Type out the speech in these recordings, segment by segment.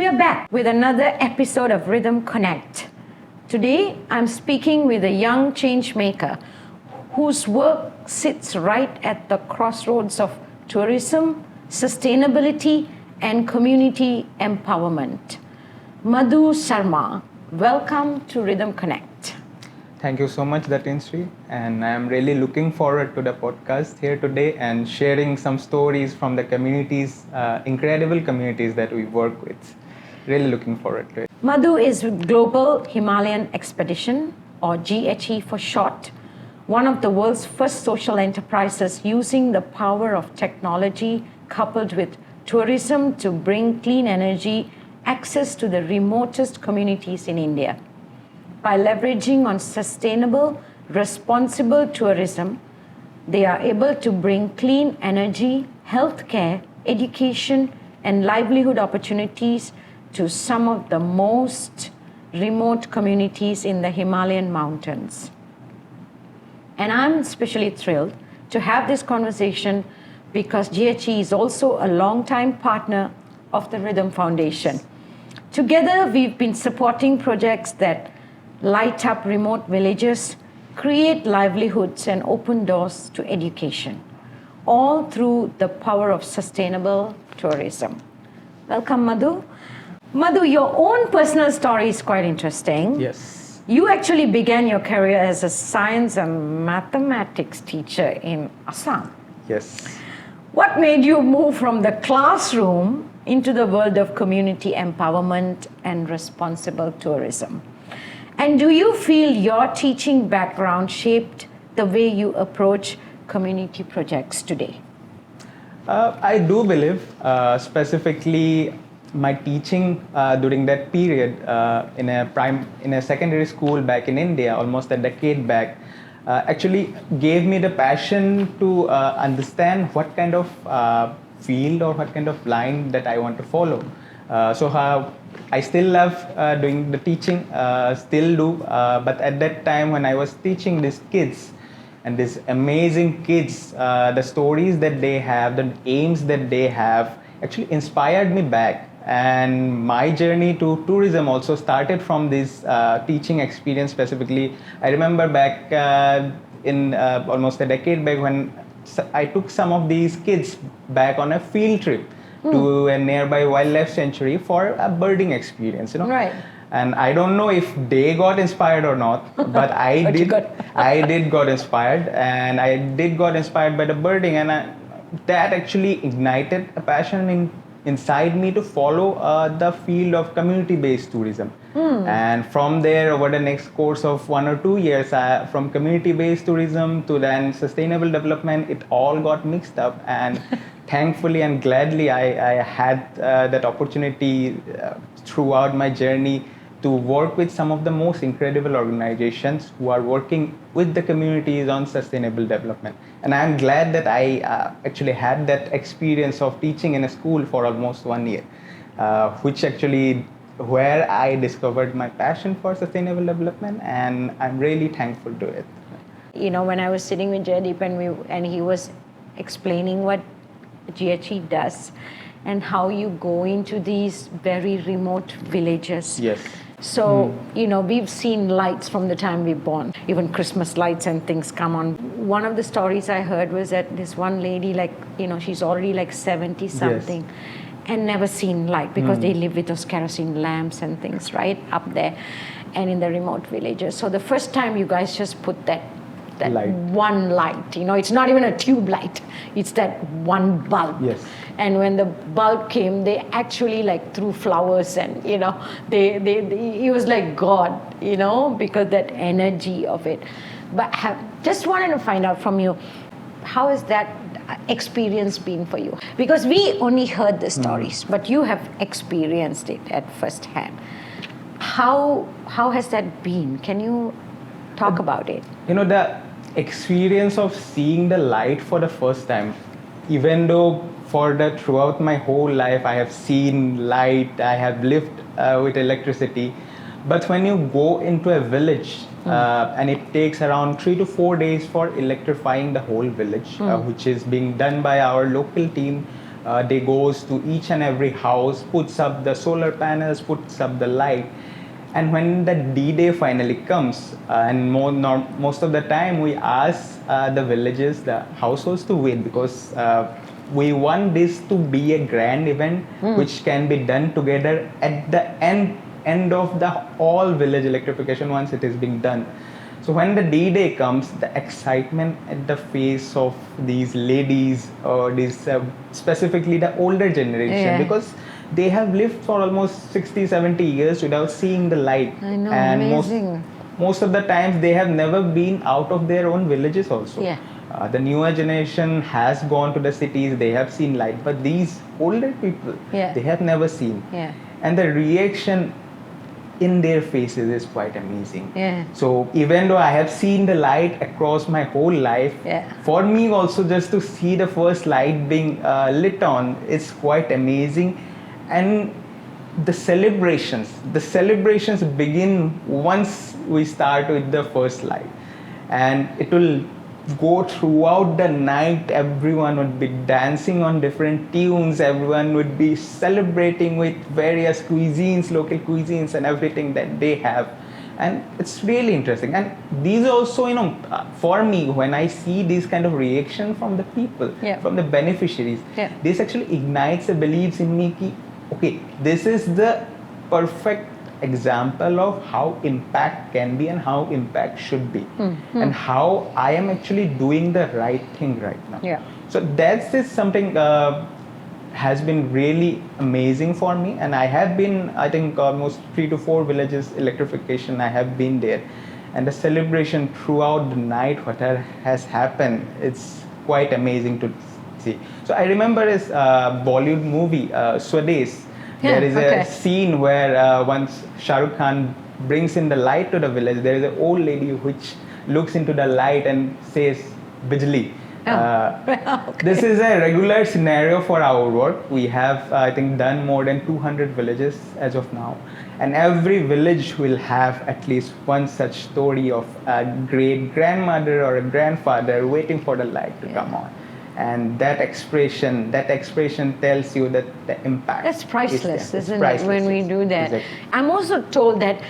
are back with another episode of Rhythm Connect. Today, I'm speaking with a young change maker whose work sits right at the crossroads of tourism, sustainability, and community empowerment. Madhurjya Sarma, welcome to Rhythm Connect. Thank you so much, Datinsri, and I am really looking forward to the podcast here today and sharing some stories from the communities, incredible communities that we work with. Really looking forward to it. Madhu is with Global Himalayan Expedition, or GHE for short, one of the world's first social enterprises using the power of technology coupled with tourism to bring clean energy access to the remotest communities in India. By leveraging on sustainable, responsible tourism, they are able to bring clean energy, healthcare, education, and livelihood opportunities to some of the most remote communities in the Himalayan mountains. And I'm especially thrilled to have this conversation because GHE is also a long-time partner of the Rhythm Foundation. Together, we've been supporting projects that light up remote villages, create livelihoods, and open doors to education, all through the power of sustainable tourism. Welcome, Madhu. Madhu, your own personal story is quite interesting. Yes. You actually began your career as a science and mathematics teacher in Assam. Yes. What made you move from the classroom into the world of community empowerment and responsible tourism? And do you feel your teaching background shaped the way you approach community projects today? I do believe, specifically, my teaching during that period in a secondary school back in India, almost a decade back, actually gave me the passion to understand what kind of field or what kind of line that I want to follow. I still love doing the teaching, still do, but at that time when I was teaching these kids, and these amazing kids, the stories that they have, the aims that they have, actually inspired me back. And my journey to tourism also started from this teaching experience specifically. I remember back in almost a decade back when I took some of these kids back on a field trip to a nearby wildlife sanctuary for a birding experience, Right. And I don't know if they got inspired or not, but I did. I did got inspired, and I did got inspired by the birding, and that actually ignited a passion inside me to follow the field of community-based tourism. And from there, over the next course of 1 or 2 years, from community-based tourism to then sustainable development, it all got mixed up. And thankfully and gladly, I had that opportunity throughout my journey to work with some of the most incredible organizations who are working with the communities on sustainable development. And I'm glad that I actually had that experience of teaching in a school for almost 1 year, which actually where I discovered my passion for sustainable development, and I'm really thankful to it. When I was sitting with Jaydeep and he was explaining what GHE does and how you go into these very remote villages. Yes. So, we've seen lights from the time we're born, even Christmas lights and things come on. One of the stories I heard was that this one lady, she's already 70 something. Yes. And never seen light because they live with those kerosene lamps and things right up there and in the remote villages. So the first time you guys just put that light. One light, it's not even a tube light, it's that one bulb. Yes. And when the bulb came, they actually threw flowers and it was like God, because that energy of it. But just wanted to find out from you, how has that experience been for you? Because we only heard the stories, but you have experienced it at first hand. How has that been? Can you talk about it? The experience of seeing the light for the first time, even though throughout my whole life I have seen light, I have lived with electricity, but when you go into a village and it takes around 3 to 4 days for electrifying the whole village, which is being done by our local team They goes to each and every house, puts up the solar panels, puts up the light. And when the D-Day finally comes, and most of the time we ask the villages, the households to wait, because we want this to be a grand event which can be done together at the end of the all village electrification once it is being done. So when the D-Day comes, the excitement at the face of these ladies, or these specifically the older generation, because they have lived for almost 60, 70 years without seeing the light. I know, and amazing. most of the times they have never been out of their own villages also. Yeah. The newer generation has gone to the cities, they have seen light, but these older people, they have never seen. Yeah. And the reaction in their faces is quite amazing. Yeah. So even though I have seen the light across my whole life, for me also just to see the first light being lit on is quite amazing. And the celebrations begin once we start with the first light, and it will go throughout the night. Everyone would be dancing on different tunes, everyone would be celebrating with various cuisines, local cuisines and everything that they have. And it's really interesting. And these also, for me, when I see this kind of reaction from the people, from the beneficiaries, this actually ignites a belief in me ki, okay, this is the perfect example of how impact can be and how impact should be, and how I am actually doing the right thing right now. So that's just something has been really amazing for me. And I have been, I think, almost 3 to 4 villages electrification. I have been there, and the celebration throughout the night, what has happened, it's quite amazing to see. So I remember this Bollywood movie, Swades. There is a scene where once Shah Rukh Khan brings in the light to the village, there is an old lady which looks into the light and says, Bijli. This is a regular scenario for our work. We have, I think, done more than 200 villages as of now. And every village will have at least one such story of a great grandmother or a grandfather waiting for the light to come on. And that expression tells you that the impact. That's priceless, isn't priceless, it, when we do that? Exactly. I'm also told that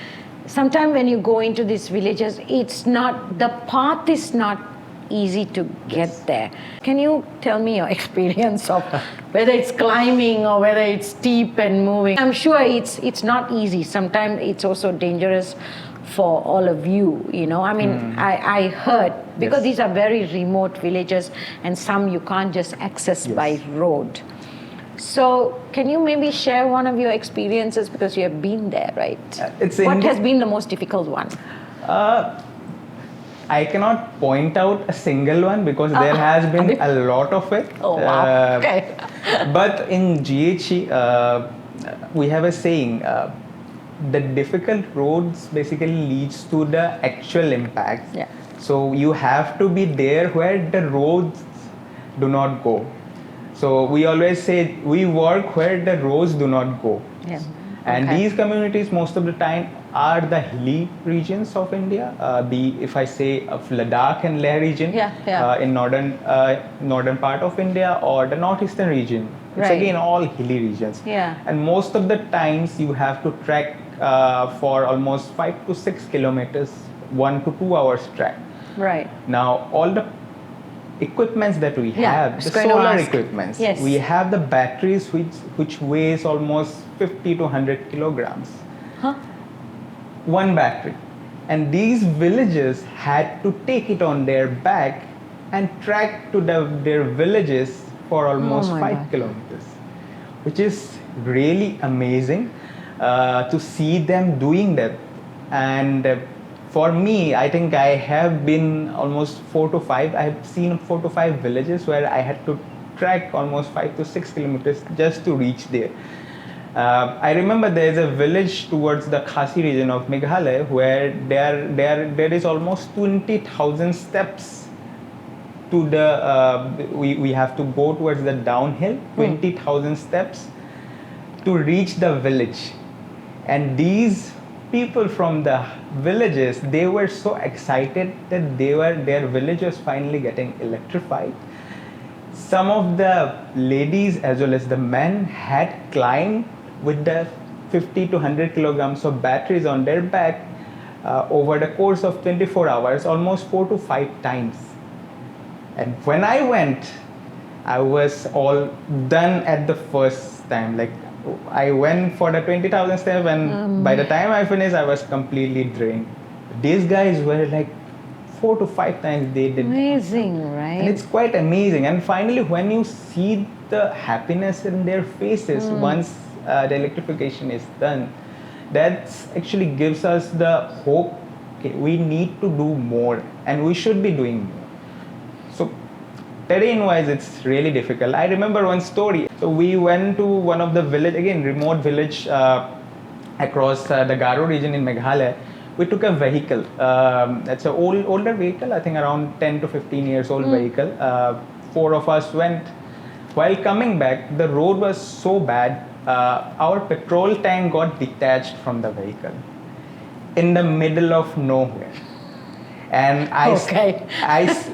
sometimes when you go into these villages, the path is not easy to get there. Can you tell me your experience of whether it's climbing or whether it's steep and moving? I'm sure it's not easy. Sometimes it's also dangerous for all of you, I mean, I heard, because these are very remote villages and some you can't just access by road. So can you maybe share one of your experiences, because you have been there, right? What has been the most difficult one? I cannot point out a single one, because there has been a lot of it. Oh, wow. Okay. But in GHE, we have a saying, the difficult roads basically leads to the actual impact. So you have to be there where the roads do not go. So we always say we work where the roads do not go. And these communities most of the time are the hilly regions of India, if I say of Ladakh and Leh region, in northern part of India, or the northeastern region. It's again all hilly regions. And most of the times you have to trek for almost 5 to 6 kilometers, 1 to 2 hours trek. Now all the equipments that we have, the solar equipments, we have the batteries which weighs almost 50 to 100 kilograms. One battery. And these villages had to take it on their back and trek to their villages for almost 5 kilometers, which is really amazing to see them doing that. And for me, I think I have been almost 4 to 5. I have seen 4 to 5 villages where I had to trek almost 5 to 6 kilometers just to reach there. I remember there is a village towards the Khasi region of Meghalaya where there is almost 20,000 steps to the. We have to go towards the downhill, 20,000 steps to reach the village, and these people from the villages, they were so excited that their village was finally getting electrified. some of the ladies as well as the men had climbed with the 50 to 100 kilograms of batteries on their back over the course of 24 hours, almost 4 to 5 times. And when I went, I was all done at the first time. Like, I went for the 20,000 steps, and by the time I finished, I was completely drained. These guys were like 4 to 5 times they did. Amazing, right? And it's quite amazing. And finally, when you see the happiness in their faces once the electrification is done, that actually gives us the hope, okay, we need to do more and we should be doing more. So terrain wise, it's really difficult. I remember one story. So we went to one of the village, again remote village across the Garo region in Meghalaya. We took a vehicle. It's an older vehicle, I think around 10 to 15 years old vehicle. 4 of us went. While coming back, the road was so bad, our petrol tank got detached from the vehicle in the middle of nowhere. And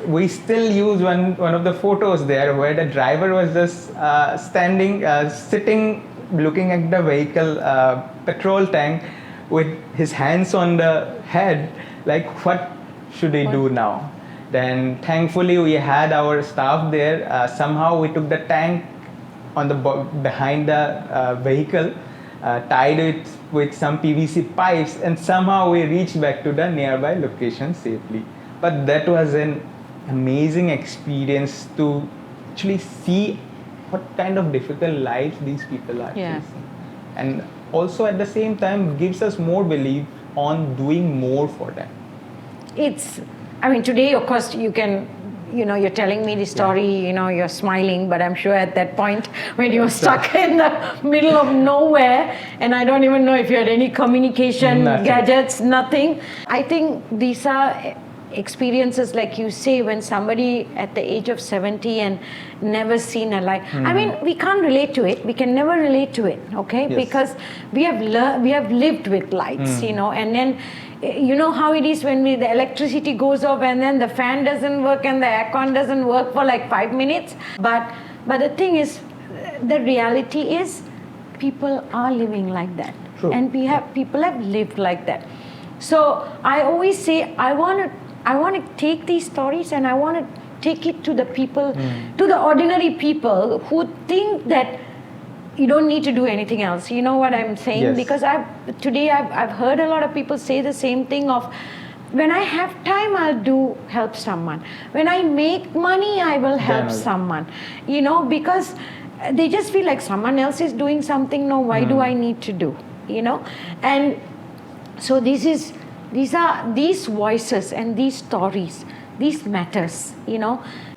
we still use one of the photos there where the driver was just sitting, looking at the vehicle petrol tank with his hands on the head, like, what should he do now? Then thankfully we had our staff there. Somehow we took the tank on the behind the vehicle, tied it with some PVC pipes, and somehow we reached back to the nearby location safely. But that was an amazing experience to actually see what kind of difficult lives these people are facing. And also at the same time gives us more belief on doing more for them. Today, of course, you can, you're telling me the story, you're smiling, but I'm sure at that point when you were stuck in the middle of nowhere, and I don't even know if you had any communication gadgets, nothing. I think these are experiences, like you say, when somebody at the age of 70 and never seen a light. We can't relate to it. We can never relate to it, okay? Yes. Because we have lived with lights, and then you know how it is when the electricity goes off and then the fan doesn't work and the aircon doesn't work for like 5 minutes. But the thing is, the reality is, people are living like that. True. And people have lived like that. So I always say, I want to take these stories and I want to take it to the people, to the ordinary people who think that you don't need to do anything else. You know what I'm saying? Yes. Because I've heard a lot of people say the same thing of, when I have time, I'll help someone. When I make money, I will help someone. Because they just feel like someone else is doing something. No, why do I need to do? And so these voices and these stories, these matters.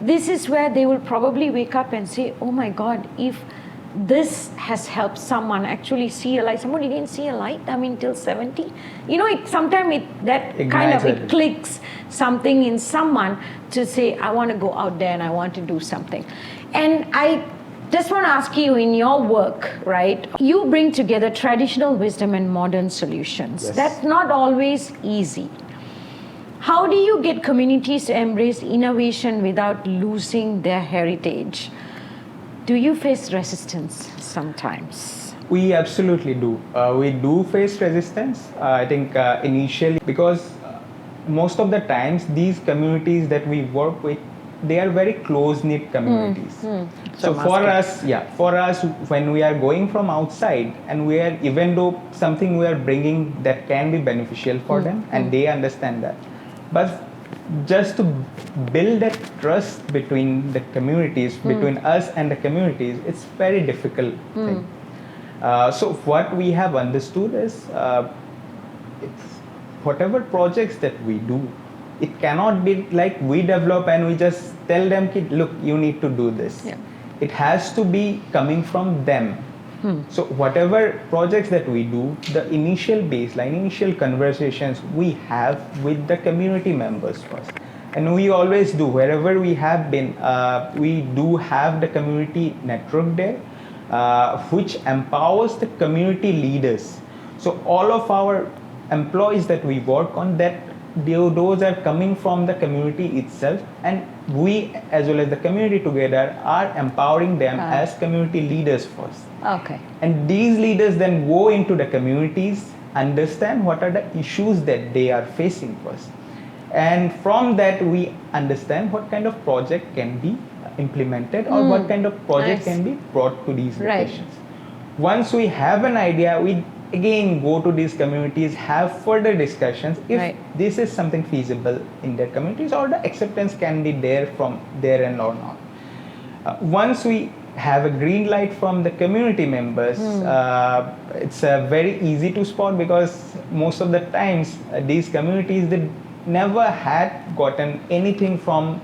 This is where they will probably wake up and say, oh my God, if this has helped someone actually see a light. Somebody didn't see a light, till 70. Sometimes it clicks something in someone to say, I want to go out there and I want to do something. And I just want to ask you, in your work, right, you bring together traditional wisdom and modern solutions. Yes. That's not always easy. How do you get communities to embrace innovation without losing their heritage? Do you face resistance sometimes? We absolutely do. We do face resistance. I think initially, because most of the times these communities that we work with, they are very close-knit communities. So for us, when we are going from outside and even though something we are bringing that can be beneficial for them, and they understand that, but just to build that trust between the communities, between us and the communities, it's very difficult thing. So what we have understood is, whatever projects that we do, it cannot be like we develop and we just tell them, look, you need to do this. Yeah. It has to be coming from them. So whatever projects that we do, the initial baseline, initial conversations we have with the community members first. And we always do, wherever we have been, we do have the community network there, which empowers the community leaders. So all of our employees that we work on, that those are coming from the community itself, and we as well as the community together are empowering them as community leaders first. Okay. And these leaders then go into the communities, understand what are the issues that they are facing first. And from that, we understand what kind of project can be implemented or what kind of project can be brought to these locations. Once we have an idea, we again go to these communities, have further discussions if this is something feasible in their communities or the acceptance can be there from their end or not. Once we have a green light from the community members, it's very easy to spot, because most of the times these communities, they never had gotten anything from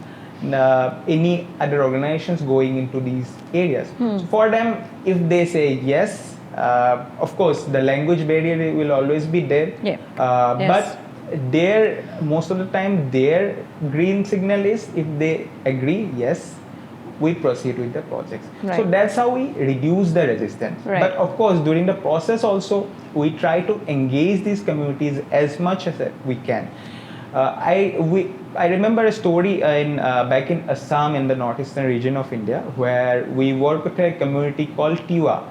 any other organizations going into these areas. So for them, if they say yes, of course the language barrier will always be there, but most of the time their green signal is, if they agree, yes, we proceed with the projects. So that's how we reduce the resistance. But of course, during the process also, we try to engage these communities as much as we can. I remember a story back in Assam, in the northeastern region of India, where we work with a community called Tiwa.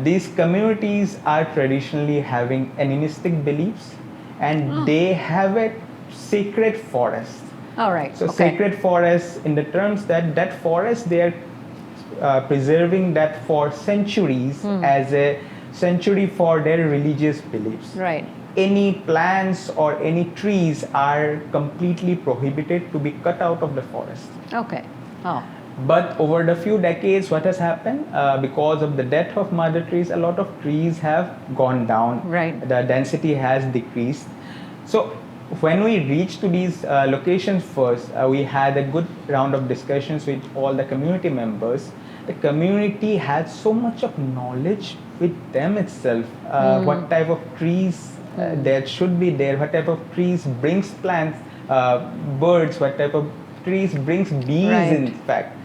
These communities are traditionally having animistic beliefs, and they have a sacred forest. All right. So sacred forest, in the terms that that forest, they are preserving that for centuries as a sanctuary for their religious beliefs. Right. Any plants or any trees are completely prohibited to be cut out of the forest. Okay. But over the few decades, what has happened? Because of the death of mother trees, a lot of trees have gone down. Right. The density has decreased. So when we reached to these locations first, we had a good round of discussions with all the community members. The community had so much of knowledge with them itself, what type of trees that should be there, what type of trees brings plants, birds, what type of trees brings bees, in fact.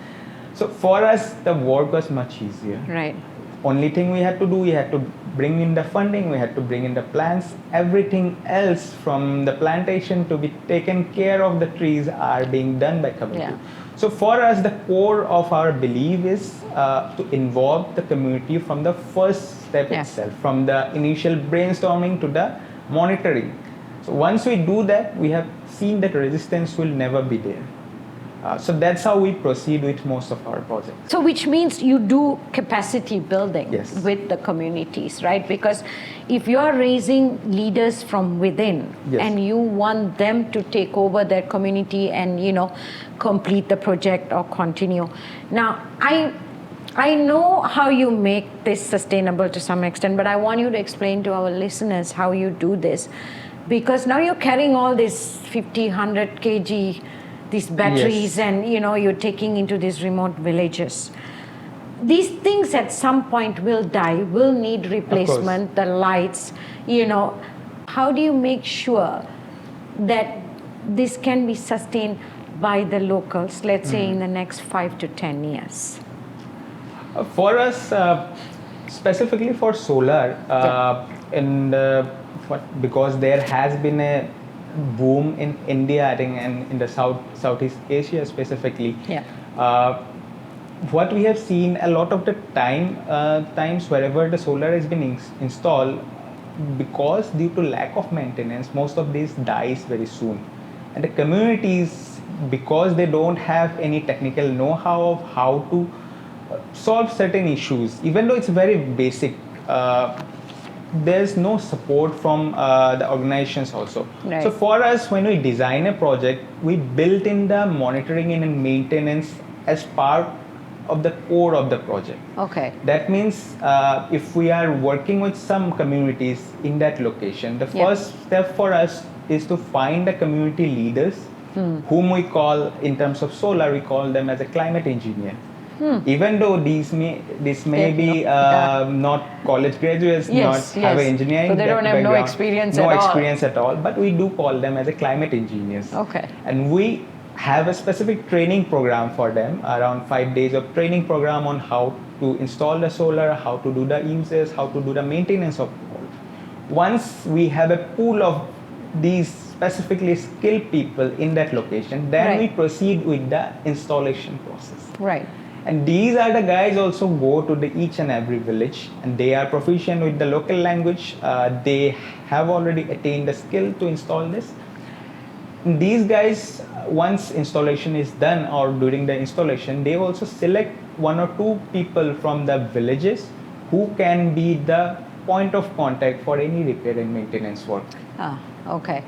So for us, the work was much easier. Right. Only thing we had to do, we had to bring in the funding, we had to bring in the plants. Everything else, from the plantation to be taken care of the trees, are being done by community. So for us, the core of our belief is to involve the community from the first step itself, from the initial brainstorming to the monitoring. So once we do that, we have seen that resistance will never be there. So that's how we proceed with most of our projects. So which means you do capacity building with the communities, right? Because if you are raising leaders from within and you want them to take over their community and, you know, complete the project or continue. Now, I know how you make this sustainable to some extent, but I want you to explain to our listeners how you do this. Because now you're carrying all this 50, 100 kg these batteries and, you know, you're taking into these remote villages. These things at some point will die, will need replacement, the lights, you know. How do you make sure that this can be sustained by the locals, let's say in the next 5 to 10 years? For us, specifically for solar, because there has been a boom in India, I think, and in the Southeast Asia specifically. What we have seen a lot of the times wherever the solar has been installed, because due to lack of maintenance, most of these dies very soon. And the communities, because they don't have any technical know-how of how to solve certain issues, even though it's very basic, there's no support from the organizations also. So for us, when we design a project, we built in the monitoring and maintenance as part of the core of the project. That means if we are working with some communities in that location, the first step for us is to find the community leaders, whom we call, in terms of solar, we call them as a climate engineer. Even though this may be not college graduates, not have an engineering so they don't have background, no experience at all, but we do call them as a climate engineers. And we have a specific training program for them, around 5 days of training program on how to install the solar, how to do the uses, how to do the maintenance of it. Once we have a pool of these specifically skilled people in that location. Then we proceed with the installation process. Right. And these are the guys also go to the each and every village, and they are proficient with the local language. They have already attained the skill to install this. And these guys, once installation is done or during the installation, they also select 1 or 2 people from the villages who can be the point of contact for any repair and maintenance work. Okay.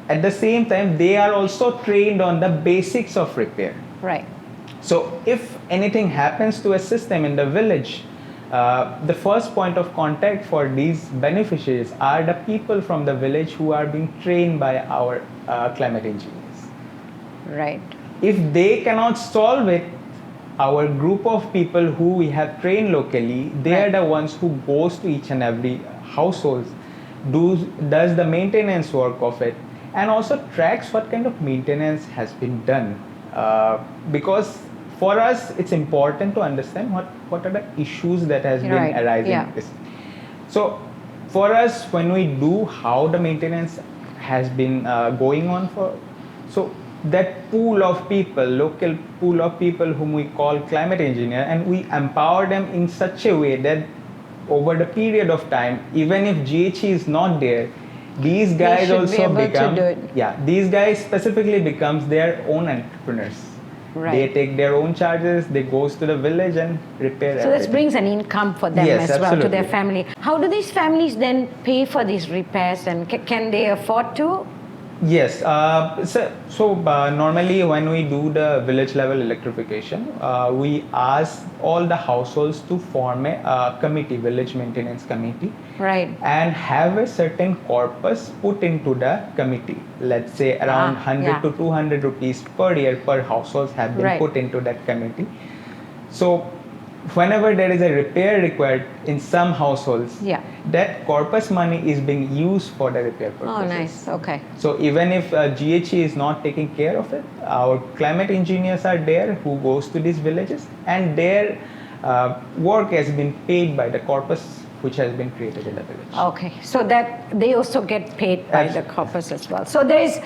At the same time, they are also trained on the basics of repair. Right. So if anything happens to a system in the village, the first point of contact for these beneficiaries are the people from the village who are being trained by our climate engineers. Right. If they cannot solve it, our group of people who we have trained locally, they are the ones who goes to each and every household, does the maintenance work of it, and also tracks what kind of maintenance has been done. Because for us, it's important to understand what are the issues that has been arising. Yeah. So for us, when we do how the maintenance has been going on for, so that pool of people, local pool of people whom we call climate engineer, and we empower them in such a way that over the period of time, even if GHE is not there, these guys also become, these guys specifically becomes their own entrepreneurs. Right. They take their own charges, they goes to the village and repair everything. So this brings an income for them as well, to their family. How do these families then pay for these repairs, and can they afford to? Yes. So normally when we do the village level electrification, we ask all the households to form a committee, village maintenance committee. Right. And have a certain corpus put into the committee. Let's say around 100 to 200 rupees per year per household have been put into that committee. So whenever there is a repair required in some households, that corpus money is being used for the repair purposes. Oh, nice. Okay. So even if GHE is not taking care of it, our climate engineers are there who goes to these villages, and their work has been paid by the corpus which has been created in the village. Okay, so that they also get paid by the corpus as well. So there is,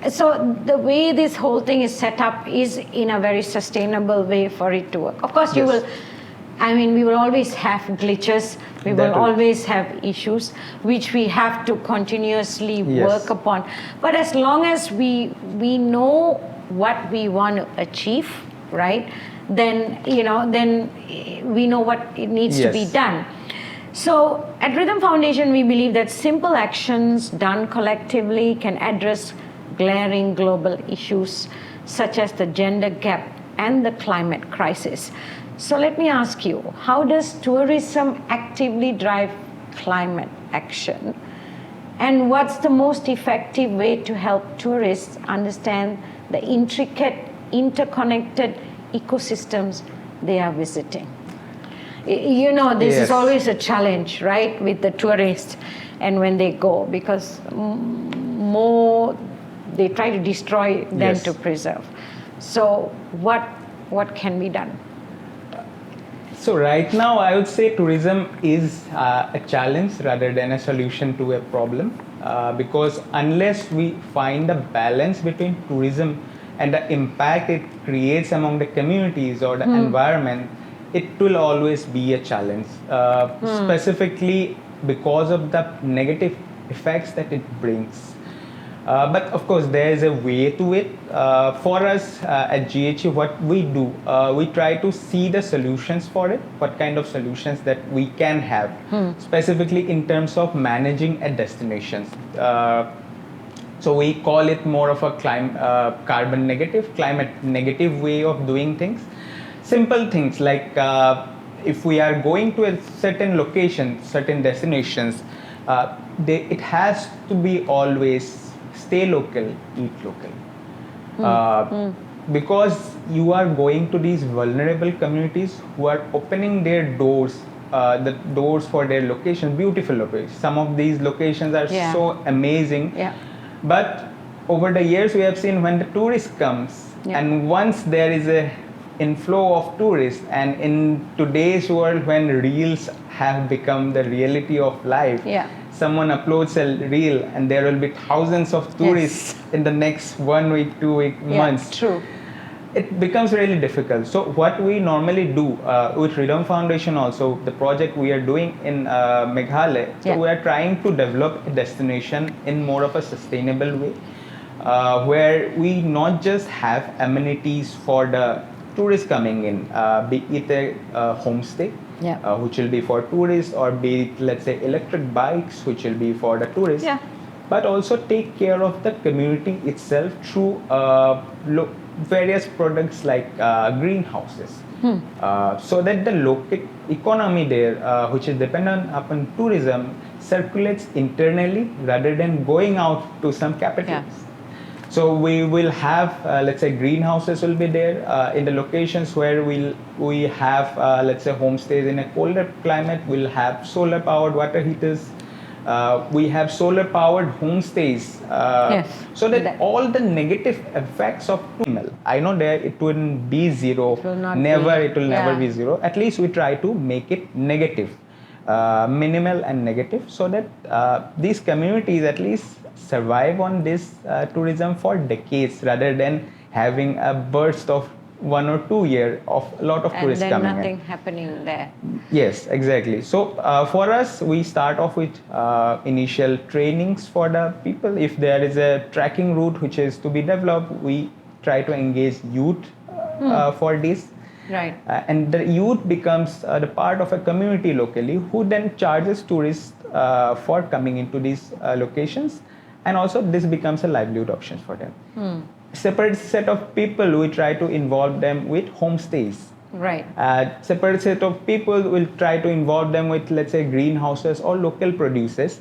so the way this whole thing is set up is in a very sustainable way for it to work. Of course, you will. I mean, we will always have glitches. We will always have issues which we have to continuously work upon. But as long as we know what we want to achieve, right? Then then we know what it needs to be done. So at Rhythm Foundation, we believe that simple actions done collectively can address glaring global issues such as the gender gap and the climate crisis. So let me ask you, how does tourism actively drive climate action? And what's the most effective way to help tourists understand the intricate, interconnected ecosystems they are visiting? This is always a challenge, right, with the tourists and when they go, because more they try to destroy than to preserve. So what can be done? So right now, I would say tourism is a challenge rather than a solution to a problem, because unless we find the balance between tourism and the impact it creates among the communities or the environment, it will always be a challenge, specifically because of the negative effects that it brings. But of course, there is a way to it. For us at GHE, what we do, we try to see the solutions for it, what kind of solutions that we can have, specifically in terms of managing a destination. So we call it more of a climate negative way of doing things. Simple things like if we are going to a certain location, certain destinations, it has to be always stay local, eat local. Because you are going to these vulnerable communities who are opening their doors, the doors for their location, beautiful locations. Some of these locations are so amazing. But over the years, we have seen when the tourist comes, and once there is a inflow of tourists, and in today's world when reels have become the reality of life. Yeah. Someone uploads a reel and there will be thousands of tourists in the next 1 week, 2 week, months. True. It becomes really difficult. So what we normally do with Rhythm Foundation also, the project we are doing in Meghalaya, so we are trying to develop a destination in more of a sustainable way, where we not just have amenities for the tourists coming in, be it a homestay, which will be for tourists, or be it, let's say, electric bikes, which will be for the tourists, but also take care of the community itself through various products like greenhouses, so that the local economy there, which is dependent upon tourism, circulates internally rather than going out to some capitals. So we will have, let's say, greenhouses will be there in the locations where we have, let's say, homestays in a colder climate. We'll have solar powered water heaters. We have solar powered homestays, so that all the negative effects of tourism, I know that it wouldn't be zero, it will never be zero. At least we try to make it negative, minimal and negative, so that these communities at least survive on this tourism for decades, rather than having a burst of 1 or 2 years of a lot of tourists coming in. And then nothing happening there. Yes, exactly. So for us, we start off with initial trainings for the people. If there is a trekking route which is to be developed, we try to engage youth for this. Right. And the youth becomes the part of a community locally, who then charges tourists for coming into these locations. And also this becomes a livelihood option for them. Separate set of people, we try to involve them with homestays. Right. Separate set of people will try to involve them with, let's say, greenhouses or local producers.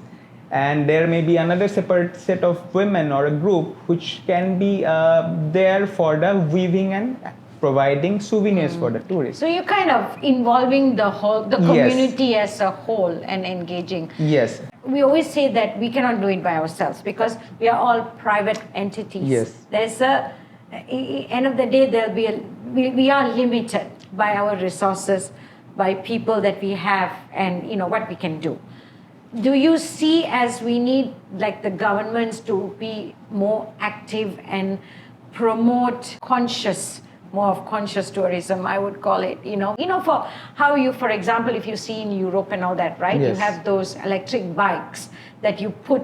And there may be another separate set of women or a group which can be there for the weaving and providing souvenirs for the tourists. So you're kind of involving the community as a whole and engaging. Yes. We always say that we cannot do it by ourselves because we are all private entities. Yes. There's end of the day, we are limited by our resources, by people that we have, and what we can do. Do you see as we need like the governments to be more active and promote more of conscious tourism, I would call it, for how you, for example, if you see in Europe and all that, right? Yes. You have those electric bikes that you put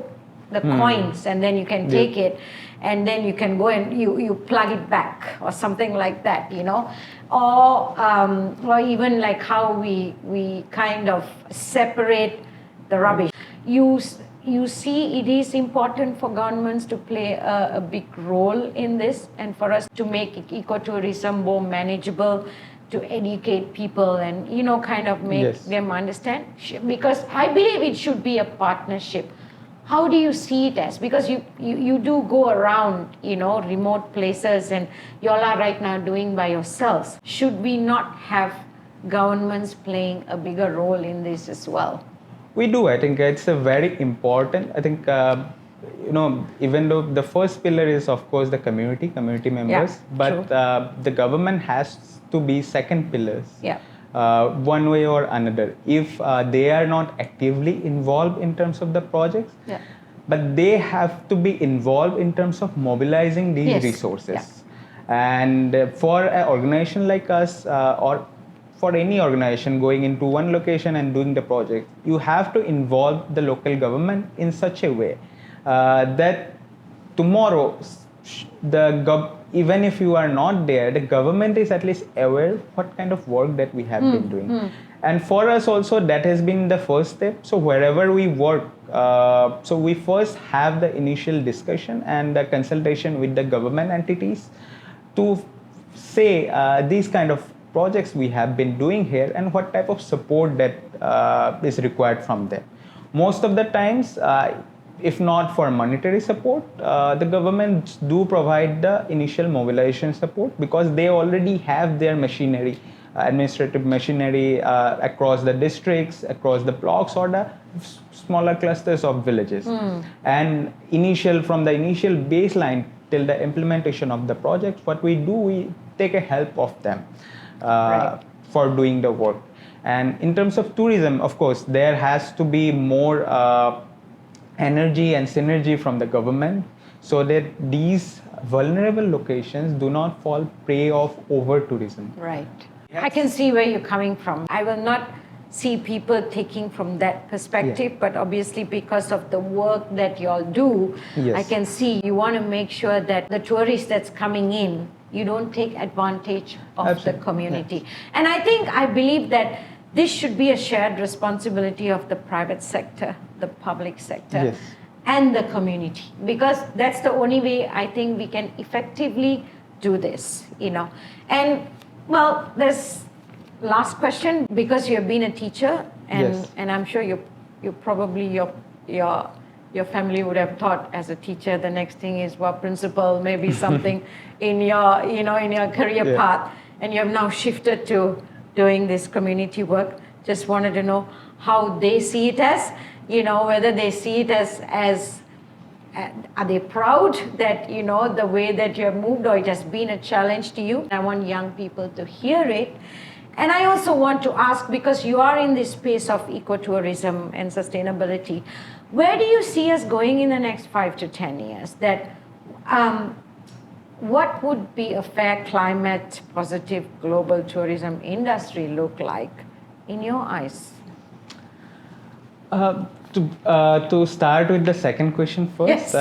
the coins and then you can take it and then you can go and you plug it back or something like that, or even like how we kind of separate the rubbish. You see it is important for governments to play a big role in this, and for us to make ecotourism more manageable, to educate people and kind of make them understand, because I believe it should be a partnership. How do you see it as? Because you do go around remote places, and you all are right now doing by yourselves. Should we not have governments playing a bigger role in this as well? We do. I think it's a very important. I think even though the first pillar is of course the community members, but the government has to be second pillars. One way or another. If they are not actively involved in terms of the projects, but they have to be involved in terms of mobilizing these resources. And for an organization like us, or for any organization going into one location and doing the project, you have to involve the local government in such a way that tomorrow, even if you are not there, the government is at least aware what kind of work that we have been doing. And for us also, that has been the first step. So wherever we work, so we first have the initial discussion and the consultation with the government entities to say these kind of projects we have been doing here and what type of support that is required from them. Most of the times, if not for monetary support, the governments do provide the initial mobilization support because they already have their machinery, administrative machinery across the districts, across the blocks or the smaller clusters of villages. And from the initial baseline till the implementation of the project, what we do, we take a help of them for doing the work. And in terms of tourism, of course, there has to be more energy and synergy from the government so that these vulnerable locations do not fall prey of over tourism. Right. Yes. I can see where you're coming from. I will not see people taking from that perspective, but obviously because of the work that you all do, I can see you want to make sure that the tourist that's coming in, you don't take advantage of the community. And I believe that this should be a shared responsibility of the private sector, the public sector, and the community, because that's the only way I think we can effectively do this, And well, there's last question, because you have been a teacher, and I'm sure you probably your family would have thought as a teacher the next thing is principal, maybe something in your in your career path, and you have now shifted to doing this community work. Just wanted to know how they see it as, whether they see it as are they proud that the way that you have moved, or it has been a challenge to you? I want young people to hear it. And I also want to ask, because you are in this space of ecotourism and sustainability, where do you see us going in the next 5 to 10 years? That what would be a fair climate positive global tourism industry look like in your eyes? To start with the second question first,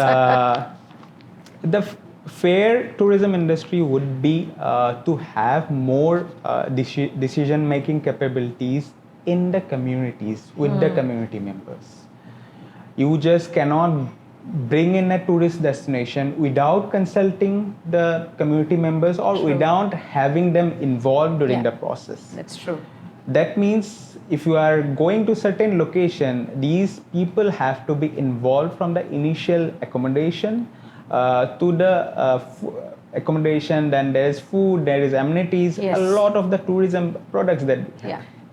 the fair tourism industry would be to have more decision-making capabilities in the communities with the community members. You just cannot bring in a tourist destination without consulting the community members or without having them involved during the process. That's true. That means if you are going to certain location, these people have to be involved from the initial accommodation to the accommodation. Then there is food, there is amenities, a lot of the tourism products that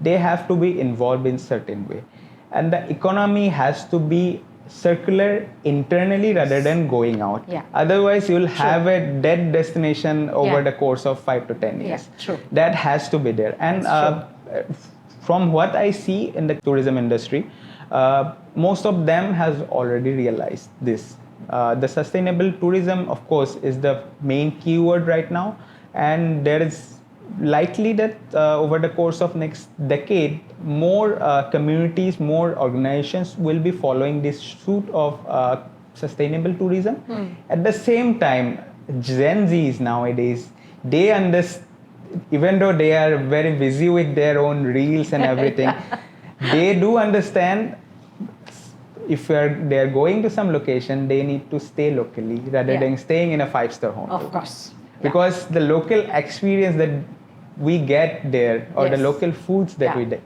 they have to be involved in certain way. And the economy has to be circular internally rather than going out. Otherwise, you will have a dead destination over the course of 5 to 10 years. That has to be there. And from what I see in the tourism industry, most of them has already realized this. The sustainable tourism, of course, is the main keyword right now, and there is likely that over the course of next decade, more communities, more organizations will be following this suit of sustainable tourism. At the same time, Gen Zs nowadays, they understand, even though they are very busy with their own reels and everything, they do understand if they are going to some location, they need to stay locally rather than staying in a 5-star hotel. Of course. Because the local experience that we get there, or the local foods that we get,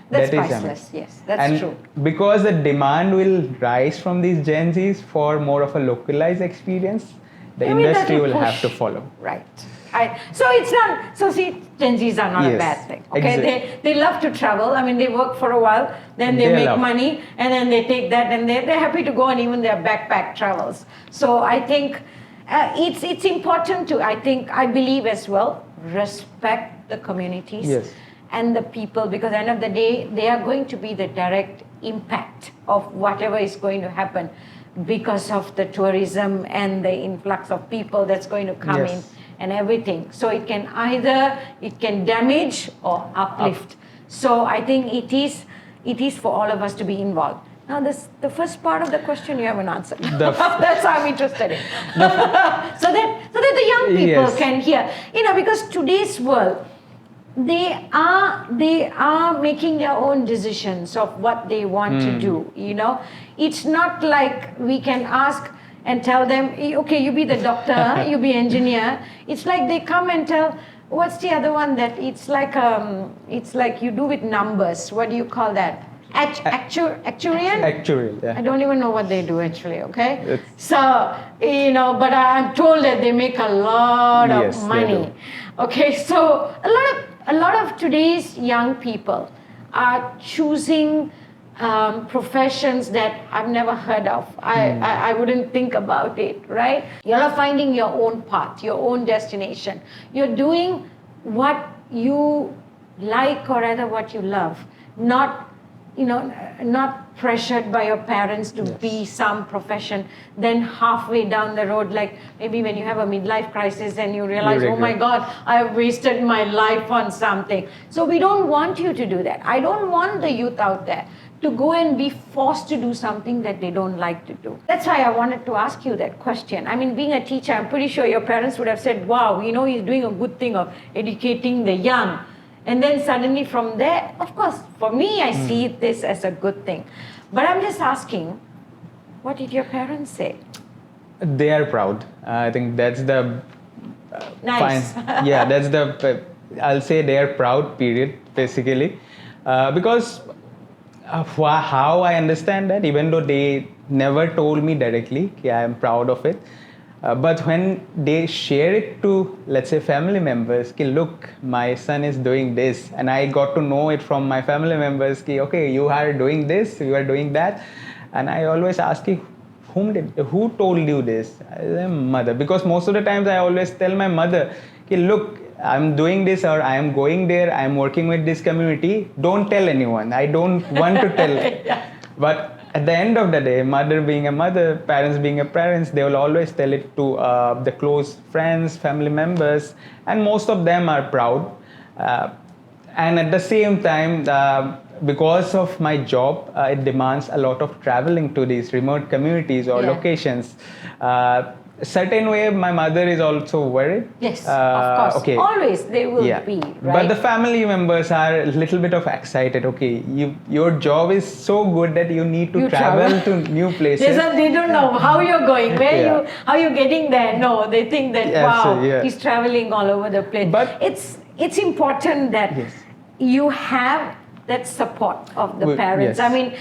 that's priceless. That's true. Because the demand will rise from these Gen Zs for more of a localized experience, the industry will have to follow. Right. So it's not. So see, Gen Zs are not a bad thing. Okay, exactly. They love to travel. I mean, they work for a while, then they make money, and then they take that, and they're happy to go on even their backpack travels. So I think it's important to. I believe as well, respect the communities and the people, because at the end of the day, they are going to be the direct impact of whatever is going to happen because of the tourism and the influx of people that's going to come in. And everything. So it can damage or uplift. So I think it is for all of us to be involved. Now the first part of the question you haven't answered. That's why I'm interested in. so that the young people can hear. Because today's world, they are making their own decisions of what they want to do. It's not like we can ask and tell them, okay, you be the doctor, you be engineer. It's like they come and tell, what's the other one that it's like you do with numbers. What do you call that? Actuarial? Actuarial, yeah. I don't even know what they do actually, okay? So, but I'm told that they make a lot of money. Okay, so a lot of today's young people are choosing professions that I've never heard of. I wouldn't think about it, right? You're finding your own path, your own destination. You're doing what you like or rather what you love, not, not pressured by your parents to be some profession, then halfway down the road, like maybe when you have a midlife crisis and you realize, oh my God, I've wasted my life on something. So we don't want you to do that. I don't want the youth out there to go and be forced to do something that they don't like to do. That's why I wanted to ask you that question. I mean, being a teacher, I'm pretty sure your parents would have said, wow, he's doing a good thing of educating the young. And then suddenly from there, of course, for me, I see this as a good thing. But I'm just asking, what did your parents say? They are proud. I think that's the nice. Yeah, that's the, I'll say they are proud, period, basically. Because how I understand that, even though they never told me directly, I am proud of it. But when they share it to, let's say, family members, look, my son is doing this, and I got to know it from my family members, okay, you are doing this, you are doing that, and I always ask, who told you this? I say, mother, because most of the times I always tell my mother, look, I'm doing this, or I am going there, I am working with this community, don't tell anyone, I don't want to tell. Yeah. But at the end of the day, mother being a mother, parents being a parents, they will always tell it to the close friends, family members, and most of them are proud. And at the same time, because of my job, it demands a lot of traveling to these remote communities or locations. Certain way, my mother is also worried. Yes, of course. Okay. Always they will be, right? But the family members are a little bit of excited. Okay, your job is so good that you need to travel to new places. They don't know how you're going, how you're getting there. No, they think that he's traveling all over the place. But it's important that you have that support of the parents. I mean,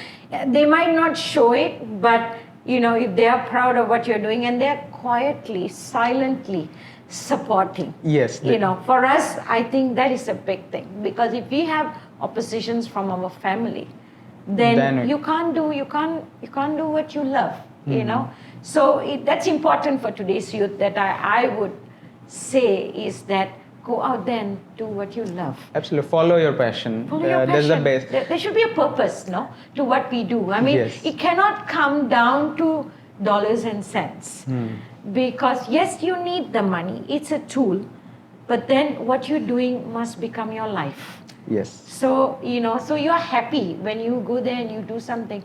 they might not show it, but if they are proud of what you're doing and they're quietly, silently supporting. Yes. For us, I think that is a big thing, because if we have oppositions from our family, then you can't do what you love. So that's important for today's youth. That I would say is that go out there and do what you love. Absolutely. Follow your passion. Follow your passion. That's the best. There should be a purpose, to what we do. I mean, it cannot come down to dollars and cents. Because yes, you need the money. It's a tool. But then what you're doing must become your life. Yes. So, so you're happy when you go there and you do something.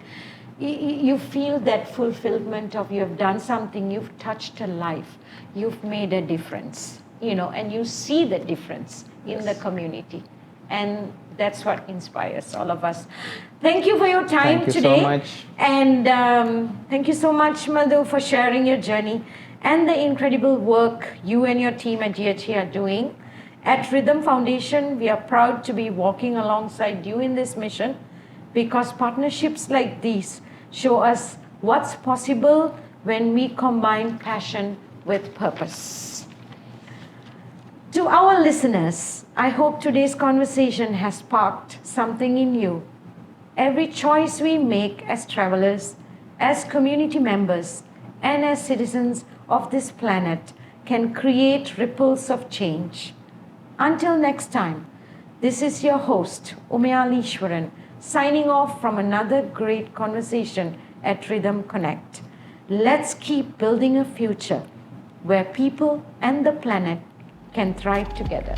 You feel that fulfillment of you have done something, you've touched a life, you've made a difference. And you see the difference in the community. And that's what inspires all of us. Thank you for your time today. Thank you so much. And thank you so much, Madhu, for sharing your journey and the incredible work you and your team at GHE are doing. At Rhythm Foundation, we are proud to be walking alongside you in this mission, because partnerships like these show us what's possible when we combine passion with purpose. To our listeners, I hope today's conversation has sparked something in you. Every choice we make as travelers, as community members, and as citizens of this planet can create ripples of change. Until next time, this is your host, Umayal Eswaran, signing off from another great conversation at Rhythm Connect. Let's keep building a future where people and the planet can thrive together.